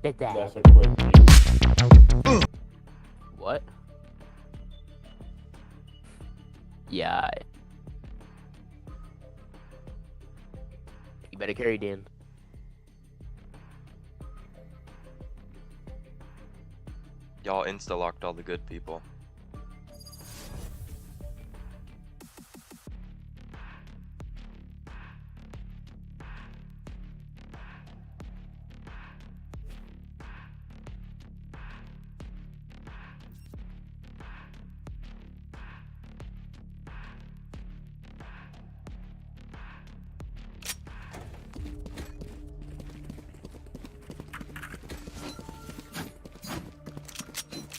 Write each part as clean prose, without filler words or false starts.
Did that. That's a quick game. What? Yeah. You better carry Dan. Y'all insta-locked all the good people.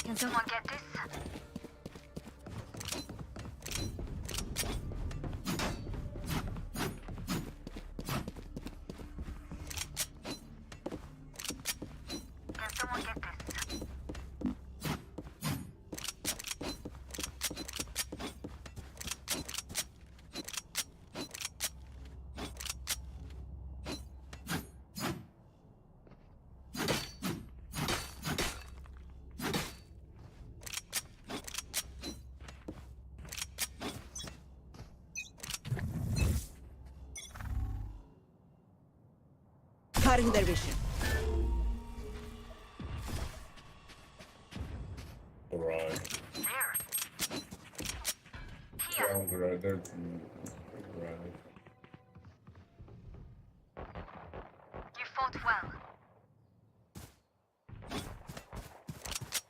Can someone get this? Can someone get this? Cutting their vision. Right. There. Here. Sounds right there. Right. You fought well.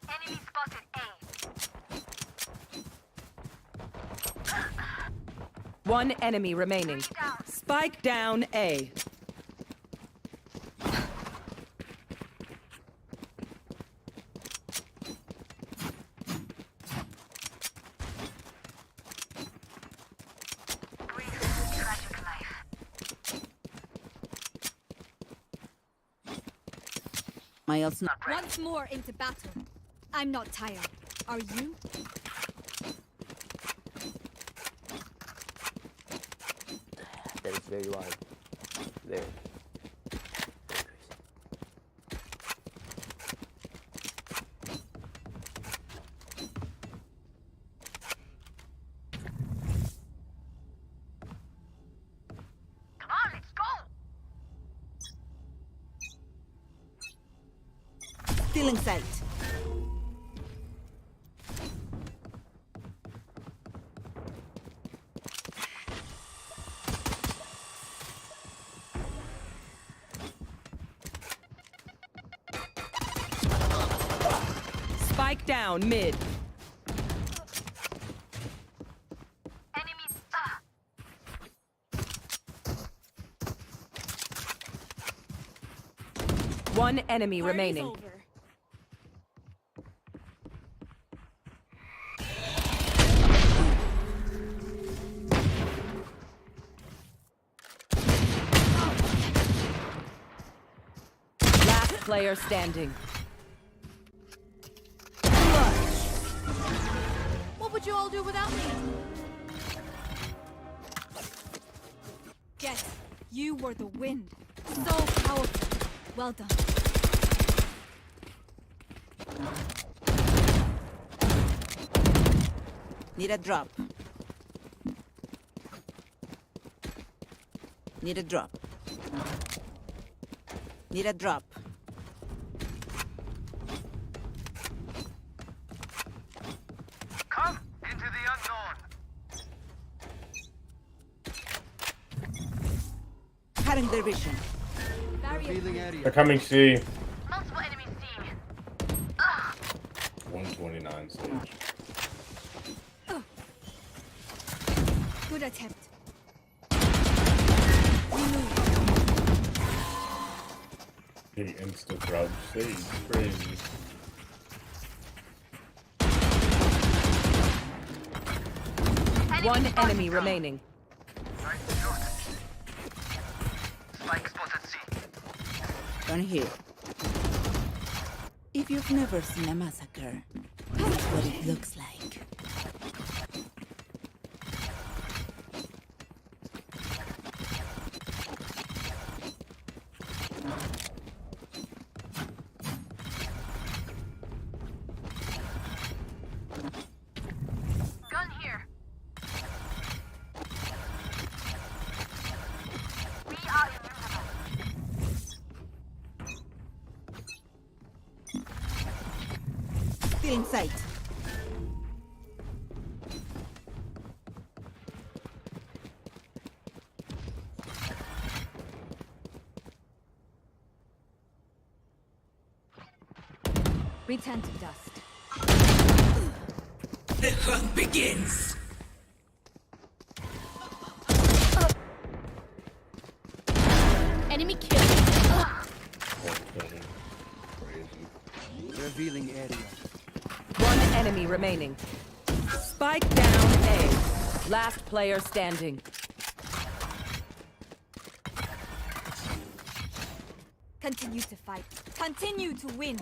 Enemy spotted A. One enemy remaining. Down. Spike down A. Brief, tragic life. My ult's not ready. Once more into battle. I'm not tired. Are you? That is very wide. There. Come on, let's go. Stealing sight. Spike down mid. Enemies. One enemy Party's remaining. over. Last player standing. What would you all do without me? Yes, you were the wind. So powerful. Well done. Need a drop. Need a drop. Need a drop. Come into the unknown. Cutting their vision. Barrier. They're coming C. Multiple enemies C. 129 stage. Good attempt. He insta crouch stage. Crazy. One enemy remaining. Spike spotted C. Down here. If you've never seen a massacre, that's what it looks like. Stealing sight. Return to dust. The hunt begins. Enemy kill. Crazy. Revealing area. One enemy remaining. Spike down A. Last player standing. Continue to fight. Continue to win.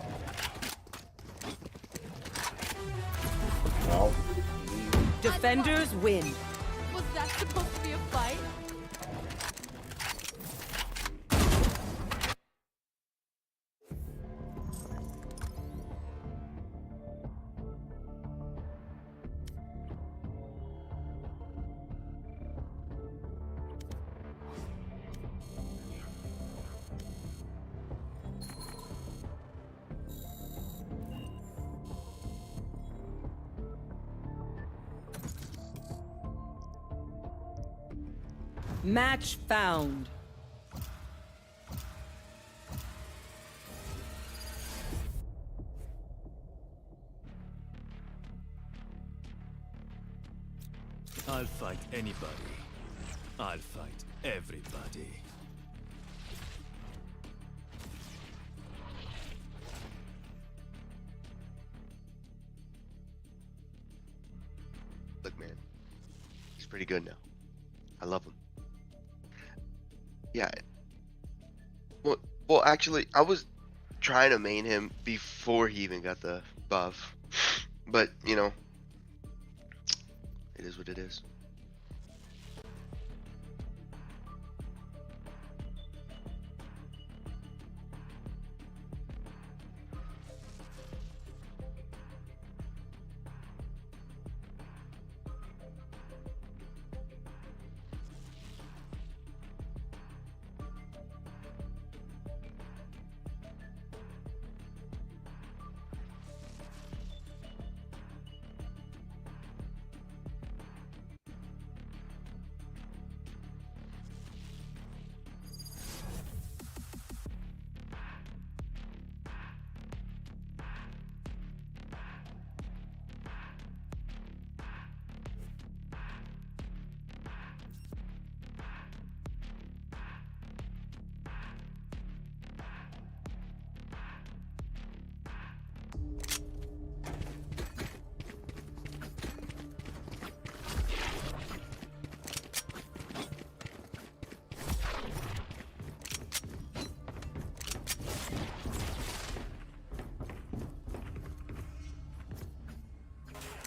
Well, Defenders win. Was that supposed to be a fight? Match found. I'll fight anybody. I'll fight everybody. Look, man, he's pretty good now. I love him. Yeah. Well, actually, I was trying to main him before he even got the buff, but you know, it is what it is.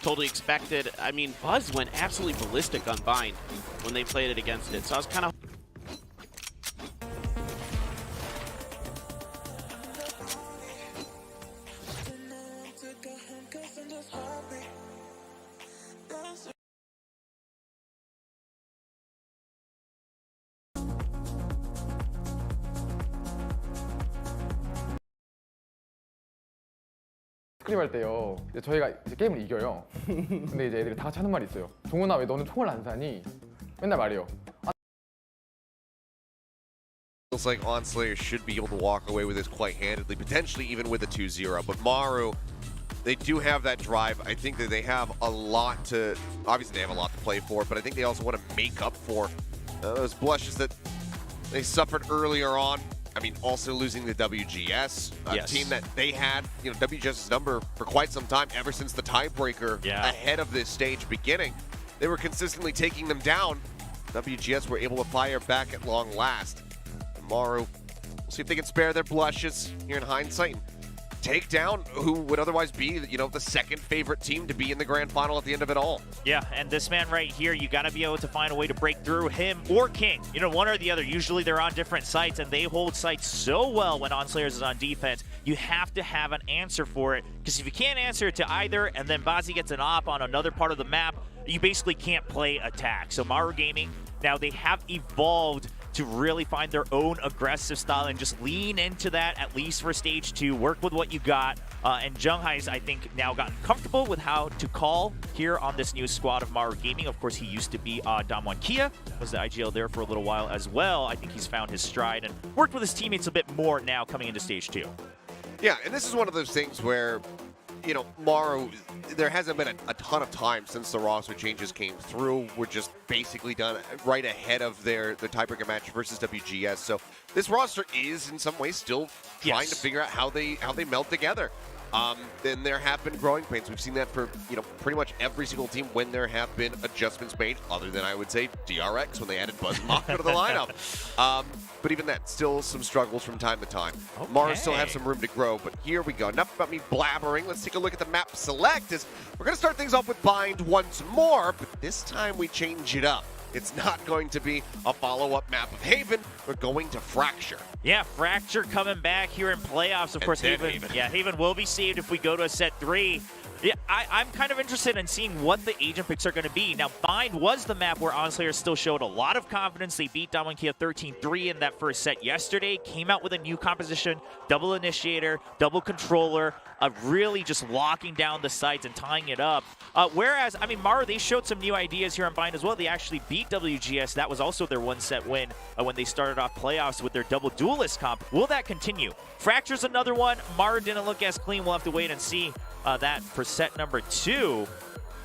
Totally expected. I mean, Buzz went absolutely ballistic on Bind when they played it against it, so I was kind of... 스크림 할 때요. 이제 저희가 이제 게임을 이겨요. 근데 이제 애들이 다 같이 하는 말이 있어요. 동훈아, 왜 너는 총을 안 사니? 맨날 말이에요. Feels like Onslayer should be able to walk away with this quite handedly, potentially even with a 2-0. But Maru, they do have that drive. I think that they have a lot to, obviously they have a lot to play for, but I think they also want to make up for those blushes that they suffered earlier on. I mean, also losing the WGS, a team that they had, you know, WGS's number for quite some time, ever since the tiebreaker ahead of this stage beginning. They were consistently taking them down. WGS were able to fire back at long last. And Maru, we'll see if they can spare their blushes here in hindsight and take down who would otherwise be, you know, the second favorite team to be in the grand final at the end of it all. Yeah, and this man right here, you got to be able to find a way to break through him or King. You know, one or the other. Usually they're on different sites, and they hold sites so well when Onslayers is on defense. You have to have an answer for it, because if you can't answer it to either, and then Bazzi gets an op on another part of the map, you basically can't play attack. So Maru Gaming, now they have evolved to really find their own aggressive style and just lean into that, at least for stage 2. Work with what you got. And Junghai's, I think, now gotten comfortable with how to call here on this new squad of Maru Gaming. Of course, he used to be Damwon Kia, was the IGL there for a little while as well. I think he's found his stride and worked with his teammates a bit more now coming into stage 2. Yeah, and this is one of those things where, you know, Maru, there hasn't been a ton of time since the roster changes came through. We're just basically done right ahead of their tiebreaker match versus WGS. So this roster is in some ways still trying to figure out how they meld together. Then there have been growing pains. We've seen that for, you know, pretty much every single team when there have been adjustments made, other than I would say DRX when they added Buzz Maka to the lineup. But even that, still some struggles from time to time. Okay. Maru still have some room to grow, but here we go. Enough about me blabbering. Let's take a look at the map select. As we're going to start things off with Bind once more, but this time we change it up. It's not going to be a follow-up map of Haven. We're going to Fracture. Yeah, Fracture coming back here in playoffs. Of course, Haven. Yeah, Haven will be saved if we go to a set 3. Yeah, I'm kind of interested in seeing what the agent picks are going to be. Now, Bind was the map where Onslayers still showed a lot of confidence. They beat Damwon Kia 13-3 in that first set yesterday. Came out with a new composition, double initiator, double controller, really just locking down the sites and tying it up. Whereas, I mean, Maru, they showed some new ideas here on Bind as well. They actually beat WGS. That was also their one-set win when they started off playoffs with their double duelist comp. Will that continue? Fracture's another one. Maru didn't look as clean. We'll have to wait and see that for set number 2.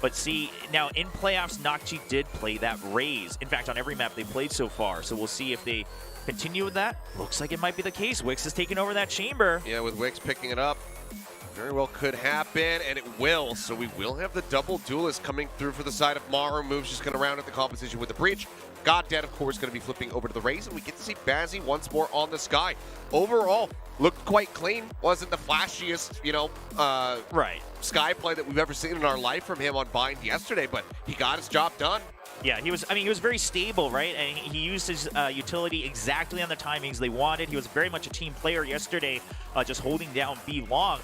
But see, now in playoffs, Nakji did play that Raze. In fact, on every map they played so far. So we'll see if they continue with that. Looks like it might be the case. Wix is taking over that chamber. Yeah, with Wix picking it up. Very well could happen, and it will. So we will have the double duelist coming through for the side of Maru. Moves just going to round out the composition with the Breach. Goddead, of course, going to be flipping over to the Raze, and we get to see Bazzi once more on the Sky. Overall, looked quite clean. Wasn't the flashiest, you know, Sky play that we've ever seen in our life from him on Bind yesterday, but he got his job done. Yeah, he was very stable, right? And he used his utility exactly on the timings they wanted. He was very much a team player yesterday, just holding down B long.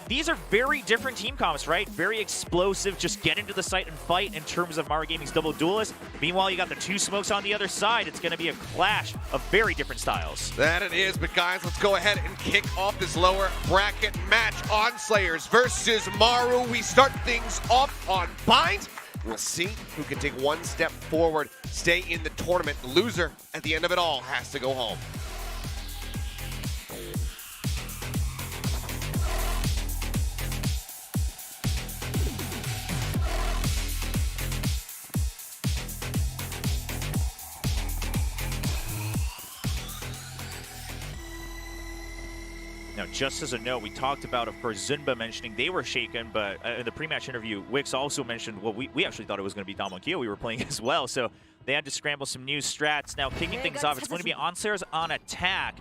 These are very different team comps, right? Very explosive, just get into the site and fight in terms of Maru Gaming's double duelist. Meanwhile, you got the 2 smokes on the other side. It's going to be a clash of very different styles. That it is, but guys, let's go ahead and kick off this lower bracket match. Onslayers versus Maru. We start things off on Bind. We'll see who can take one step forward, stay in the tournament. The loser at the end of it all has to go home. Now, just as a note, we talked about, of course, Zunba mentioning they were shaken, but in the pre-match interview, Wix also mentioned, well, we actually thought it was going to be Damwon Kia we were playing as well, so they had to scramble some new strats. Now, kicking things off, it's going to be Onslayers on attack.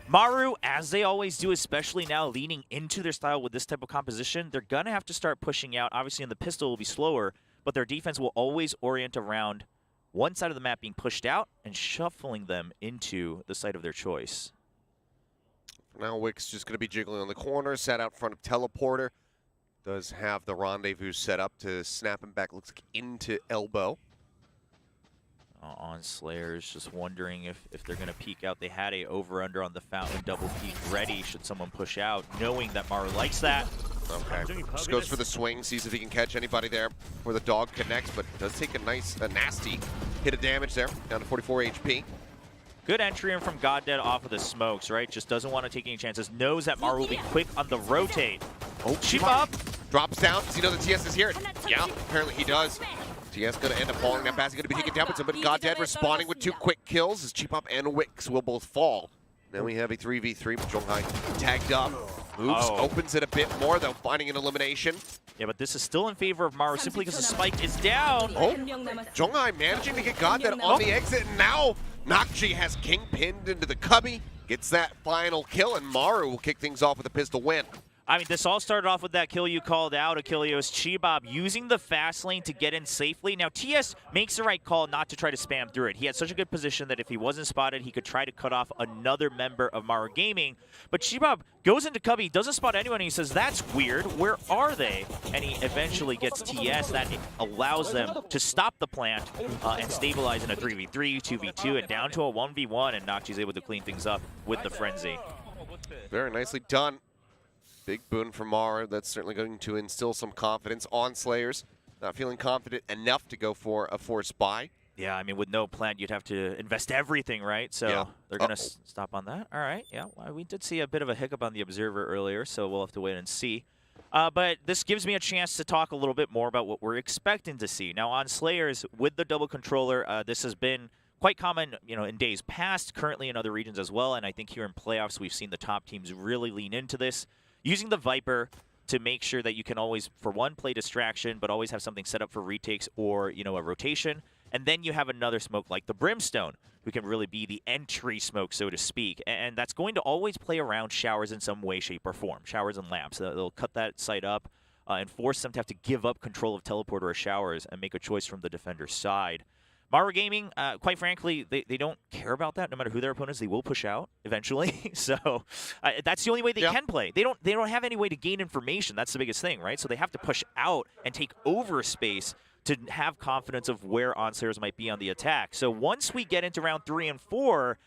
Maru, as they always do, especially now leaning into their style with this type of composition, they're going to have to start pushing out. Obviously, in the pistol, will be slower, but their defense will always orient around one side of the map being pushed out and shuffling them into the site of their choice. Now Wix just going to be jiggling on the corner, sat out front of Teleporter. Does have the rendezvous set up to snap him back, looks like into elbow. Onslayers just wondering if they're going to peek out. They had a over-under on the fountain double peek ready should someone push out, knowing that Maru likes that. Okay, just goes for the swing, sees if he can catch anybody there where the dog connects, but does take a nasty hit of damage there, down to 44 HP. Good entry in from Goddead off of the smokes, right? Just doesn't want to take any chances. Knows that Maru will be quick on the rotate. Oh, sheep up. Drops down. Does he know the TS is here? Yeah, apparently he does. TS going to end up falling. Now Bazzi going to be taken down, but Goddead responding with 2 quick kills as Cheap Up and Wix will both fall. Then we have a 3v3, but Junghai tagged up. Moves, opens it a bit more, though, finding an elimination. Yeah, but this is still in favor of Maru simply because the spike is down. Oh, Junghai managing to get Goddead on the exit, and now Nakji has King pinned into the cubby, gets that final kill, and Maru will kick things off with a pistol win. I mean, this all started off with that kill you called out, Achilleos. Chibob using the fast lane to get in safely. Now, TS makes the right call not to try to spam through it. He had such a good position that if he wasn't spotted, he could try to cut off another member of Maru Gaming. But Chibob goes into Cubby, doesn't spot anyone, and he says, that's weird, where are they? And he eventually gets TS. That allows them to stop the plant and stabilize in a 3v3, 2v2, and down to a 1v1, and Nocti's able to clean things up with the Frenzy. Very nicely done. Big boon for Maru. That's certainly going to instill some confidence on Slayers. Not feeling confident enough to go for a forced buy. Yeah, I mean, with no plant, you'd have to invest everything, right? So Yeah. they're going to stop on that. All right, yeah. Well, we did see a bit of a hiccup on the Observer earlier, so we'll have to wait and see. But this gives me a chance to talk a little bit more about what we're expecting to see. Now, on Slayers, with the double controller, this has been quite common, in days past, currently in other regions as well, and I think here in playoffs, we've seen the top teams really lean into this. Using the Viper to make sure that you can always, for one, play distraction, but always have something set up for retakes or, a rotation. And then you have another smoke like the Brimstone, who can really be the entry smoke, so to speak. And that's going to always play around showers in some way, shape, or form. Showers and lamps. They'll cut that site up and force them to have to give up control of teleporter or showers and make a choice from the defender's side. Maru Gaming, quite frankly, they don't care about that. No matter who their opponent is, they will push out eventually. So that's the only way they can play. They don't have any way to gain information. That's the biggest thing, right? So they have to push out and take over space to have confidence of where Onslayers might be on the attack. So once we get into round 3 and 4,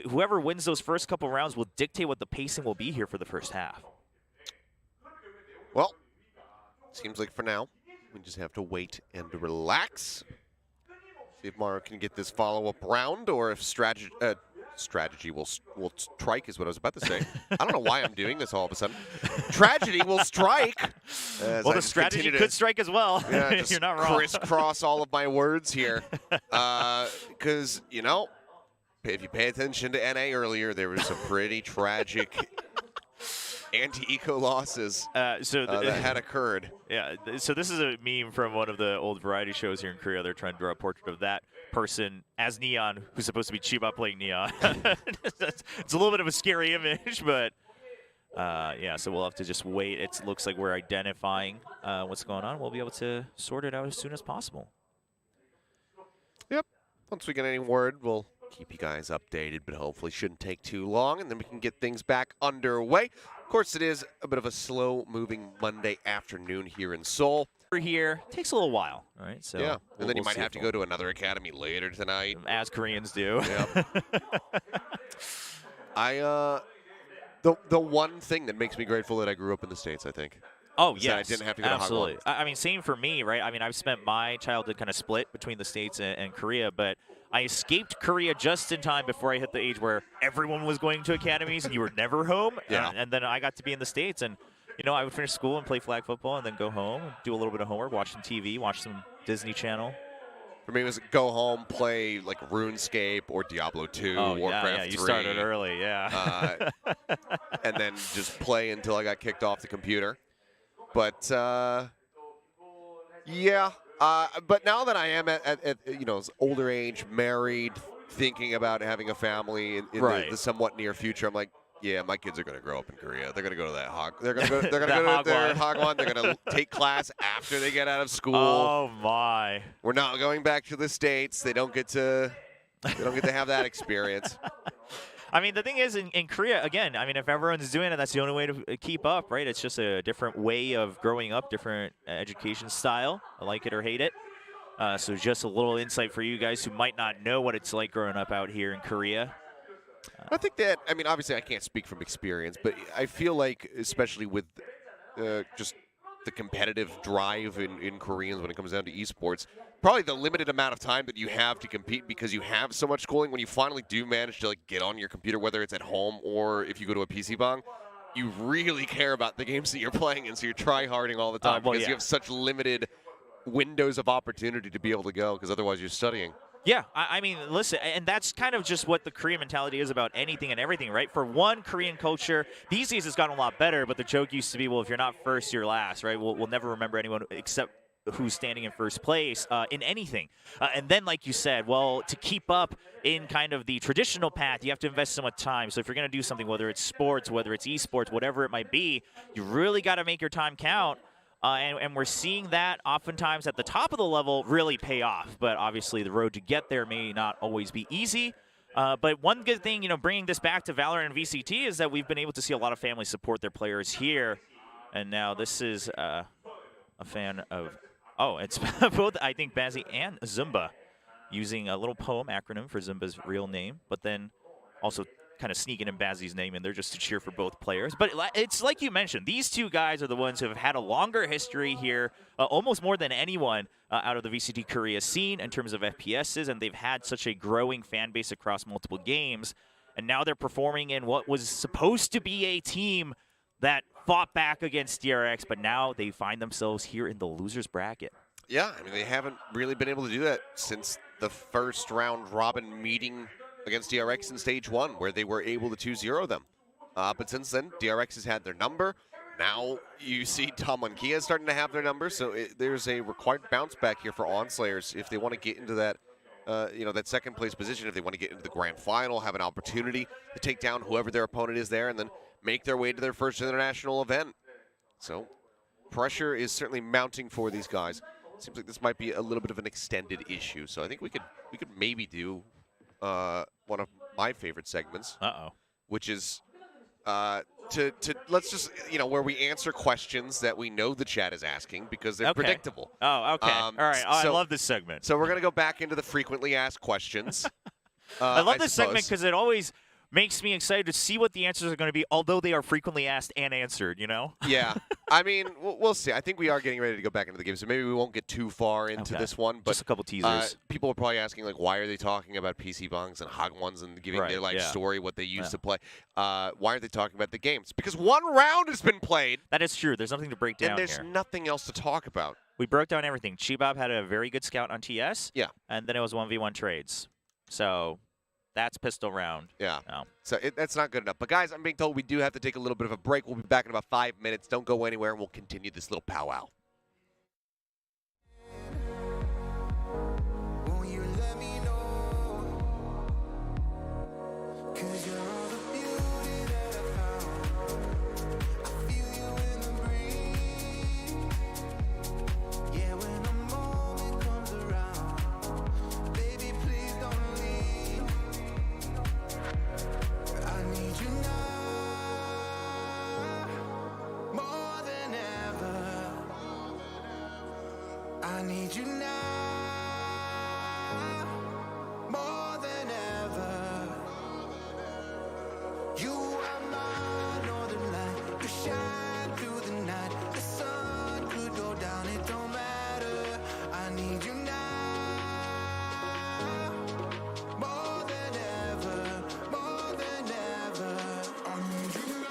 whoever wins those first couple rounds will dictate what the pacing will be here for the first half. Well, seems like for now, we just have to wait and relax. See if Maru can get this follow-up round, or if strategy will strike is what I was about to say. I don't know why I'm doing this all of a sudden. Tragedy will strike. Well, the strategy could strike as well. Yeah, just You're not wrong. crisscross all of my words here. Because, if you pay attention to NA earlier, there was some pretty tragic anti-eco losses that had occurred. Yeah, so this is a meme from one of the old variety shows here in Korea. They're trying to draw a portrait of that person as Neon, who's supposed to be Chiba playing Neon. It's a little bit of a scary image, but yeah, so we'll have to just wait. It looks like we're identifying what's going on. We'll be able to sort it out as soon as possible. Yep. Once we get any word, we'll keep you guys updated, but hopefully shouldn't take too long, and then we can get things back underway. Of course, it is a bit of a slow-moving Monday afternoon here in Seoul. We're here. Takes a little while, all right? So yeah, and then you might have to go to another academy later tonight. As Koreans do. Yeah. The one thing that makes me grateful that I grew up in the States, I think. Oh, yes. yes. I didn't have to go absolutely. to Hagwon. I mean, same for me, right? I mean, I've spent my childhood kind of split between the States and Korea, but I escaped Korea just in time before I hit the age where everyone was going to academies and you were never home. Yeah. And then I got to be in the States, and, I would finish school and play flag football and then go home, do a little bit of homework, watch some TV, watch some Disney Channel. For me, it was go home, play like RuneScape or Diablo 2, Warcraft 3. Yeah, you started early, yeah. And then just play until I got kicked off the computer. But, yeah. But now that I am at older age, married, thinking about having a family in the somewhat near future, I'm like, yeah, my kids are going to grow up in Korea. They're going to go to that They're going to go to their Hagwon. They're going to take class after they get out of school. Oh my! We're not going back to the States. They don't get to have that experience. I mean, the thing is, in Korea, again, I mean, if everyone's doing it, that's the only way to keep up, right? It's just a different way of growing up, different education style. I like it or hate it. So just a little insight for you guys who might not know what it's like growing up out here in Korea. I think that, I mean, obviously I can't speak from experience, but I feel like, especially with just the competitive drive in Koreans when it comes down to esports, probably the limited amount of time that you have to compete because you have so much schooling, when you finally do manage to get on your computer, whether it's at home or if you go to a PC bang, you really care about the games that you're playing, and so you're try-harding all the time because you have such limited windows of opportunity to be able to go, because otherwise you're studying. Yeah, I mean, listen, and that's kind of just what the Korean mentality is about anything and everything, right? For one, Korean culture, these days it's gotten a lot better, but the joke used to be, well, if you're not first, you're last, right? We'll never remember anyone except who's standing in first place in anything. And then, like you said, well, to keep up in kind of the traditional path, you have to invest so much time. So if you're going to do something, whether it's sports, whether it's esports, whatever it might be, you really got to make your time count. And we're seeing that oftentimes at the top of the level really pay off. But obviously the road to get there may not always be easy. But one good thing, bringing this back to Valorant and VCT is that we've been able to see a lot of families support their players here. And now this is a fan of, it's both, I think, Bazzi and Zumba using a little poem acronym for Zumba's real name, but then also kind of sneaking in Bazzi's name in there just to cheer for both players. But it's like you mentioned, these two guys are the ones who have had a longer history here, almost more than anyone out of the VCT Korea scene in terms of FPSs, and they've had such a growing fan base across multiple games. And now they're performing in what was supposed to be a team that fought back against DRX, but now they find themselves here in the losers bracket. Yeah, I mean, they haven't really been able to do that since the first round robin meeting against DRX in Stage 1, where they were able to 2-0 them. But since then, DRX has had their number. Now you see Tom and Kia starting to have their number, so there's a required bounce back here for Onslayers if they want to get into that, that second place position, if they want to get into the grand final, have an opportunity to take down whoever their opponent is there, and then make their way to their first international event. So pressure is certainly mounting for these guys. Seems like this might be a little bit of an extended issue, so I think we could maybe do one of my favorite segments, which is let's just where we answer questions that we know the chat is asking because they're predictable. Oh, okay. All right. I love this segment. So we're gonna go back into the frequently asked questions. I love this segment because it always makes me excited to see what the answers are going to be, although they are frequently asked and answered, Yeah. I mean, we'll see. I think we are getting ready to go back into the game, so maybe we won't get too far into this one. But just a couple teasers. People are probably asking, why are they talking about PC Bongs and Hog Ones and giving their story, what they used to play? Why aren't they talking about the games? Because one round has been played. That is true. There's nothing to break down and there's nothing else to talk about. We broke down everything. Chibab had a very good scout on TS. Yeah. And then it was 1v1 trades. So that's pistol round. Yeah. No. So that's not good enough. But, guys, I'm being told we do have to take a little bit of a break. We'll be back in about 5 minutes. Don't go anywhere, and we'll continue this little powwow. I need you now, more than ever. You are my northern light, you shine through the night. The sun could go down, it don't matter. I need you now, more than ever, more than ever. I need you now.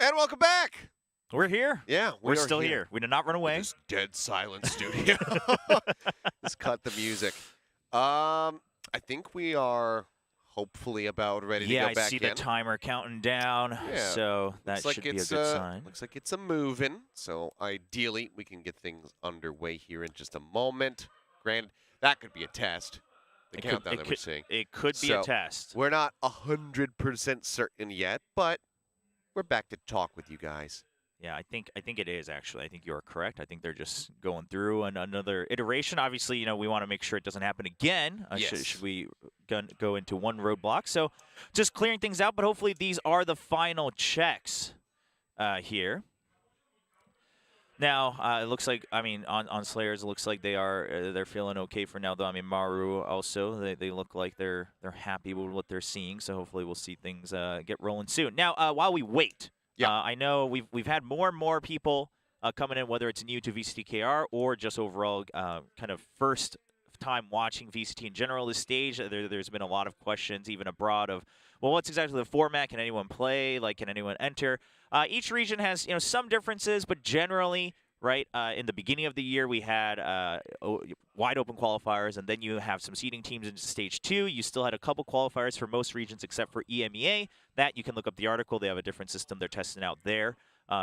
And welcome back. We're here. Yeah, we're still here. We did not run away. This dead silent studio. Just cut the music. I think we are hopefully about ready to go back in. Yeah, I see the timer counting down, so that should be a good sign. Looks like it's a moving. So ideally, we can get things underway here in just a moment. Granted, that could be a test. The countdown that we're seeing. It could be a test. We're not 100% certain yet, but we're back to talk with you guys. Yeah, I think it is actually. I think you're correct. I think they're just going through another iteration. Obviously, you know, we want to make sure it doesn't happen again. Should we go into one roadblock? So just clearing things out, but hopefully these are the final checks here. Now, it looks like, I mean, on Slayers, it looks like they're feeling okay for now, though. I mean, Maru also, they look like they're happy with what they're seeing, so hopefully we'll see things get rolling soon. Now, while we wait, I know we've had more and more people coming in, whether it's new to VCTKR or just overall kind of first time watching VCT in general this stage. There's been a lot of questions, even abroad, of, well, what's exactly the format? Can anyone play? Like, can anyone enter? Each region has, you know, some differences, but generally, right, in the beginning of the year, we had wide open qualifiers, and then you have some seeding teams into stage 2. You still had a couple qualifiers for most regions except for EMEA. That, you can look up the article. They have a different system they're testing out there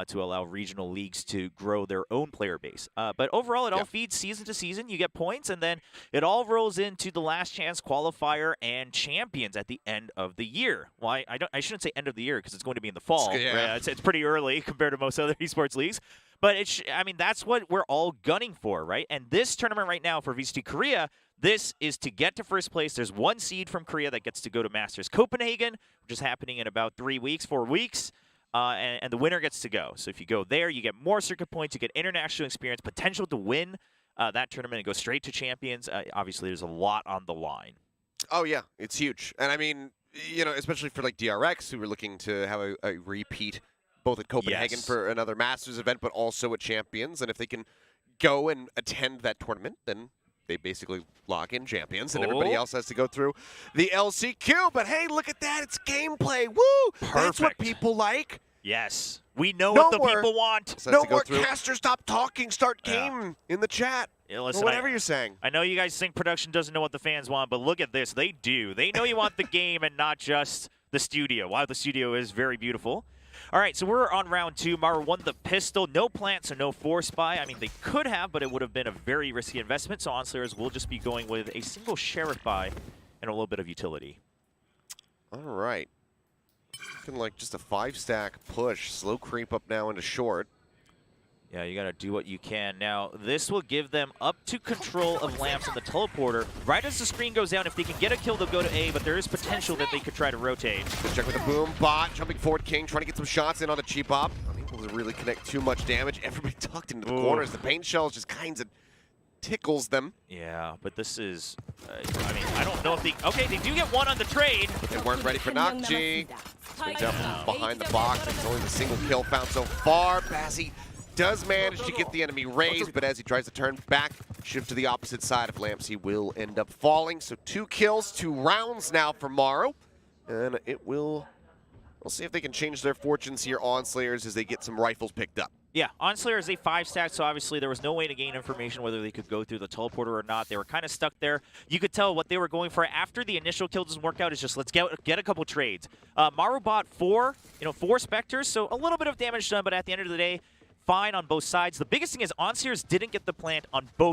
to allow regional leagues to grow their own player base. But overall, it all feeds season to season. You get points, and then it all rolls into the last chance qualifier and champions at the end of the year. Well, I shouldn't say end of the year because it's going to be in the fall. Right? It's pretty early compared to most other esports leagues. But I mean, that's what we're all gunning for, right? And this tournament right now for VCT Korea, this is to get to first place. There's one seed from Korea that gets to go to Masters Copenhagen, which is happening in about 4 weeks. And the winner gets to go. So if you go there, you get more circuit points, you get international experience, potential to win that tournament and go straight to champions. Obviously, there's a lot on the line. Oh, yeah, it's huge. And I mean, you know, especially for like DRX, who were looking to have a repeat both at Copenhagen for another Masters event, but also at Champions. And if they can go and attend that tournament, then they basically lock in Champions, and everybody else has to go through the LCQ. But hey, look at that. It's gameplay. Woo! Perfect. That's what people like. Yes. We know what the people want. No more casters. Stop talking. Start game in the chat. Listen, or whatever you're saying. I know you guys think production doesn't know what the fans want, but look at this. They do. They know you want the game and not just the studio. Wow, the studio is very beautiful. All right, so we're on round 2. Maru won the pistol. No plant, so no force buy. I mean, they could have, but it would have been a very risky investment. So Onslayers will just be going with a single sheriff buy and a little bit of utility. All right. Looking like just a 5-stack push. Slow creep up now into short. Yeah, you got to do what you can. Now, this will give them up to control of lamps and the teleporter. Right as the screen goes down, if they can get a kill, they'll go to A, but there is potential that they could try to rotate. Good check with the boom. Bot jumping forward. King trying to get some shots in on the cheap op. Unable to really connect too much damage. Everybody tucked into the corners. The paint shells just kinds of tickles them. Yeah, but this is, I mean, I don't know if they, okay, they do get one on the trade. But they weren't ready for Nakji. Spins out from behind the box. It's only the single kill found so far. Bazzi does manage to get the enemy raised, but as he tries to turn back, shift to the opposite side of Lamps, he will end up falling. So 2 kills, 2 rounds now for Maru. And it will, we'll see if they can change their fortunes here on Slayers as they get some rifles picked up. Yeah, Onslayer is a 5-stack, so obviously there was no way to gain information whether they could go through the teleporter or not. They were kind of stuck there. You could tell what they were going for after the initial kill doesn't work out is just let's get a couple trades. Maru bought 4 Spectres, so a little bit of damage done, but at the end of the day, fine on both sides. The biggest thing is Onslayers didn't get the plant on both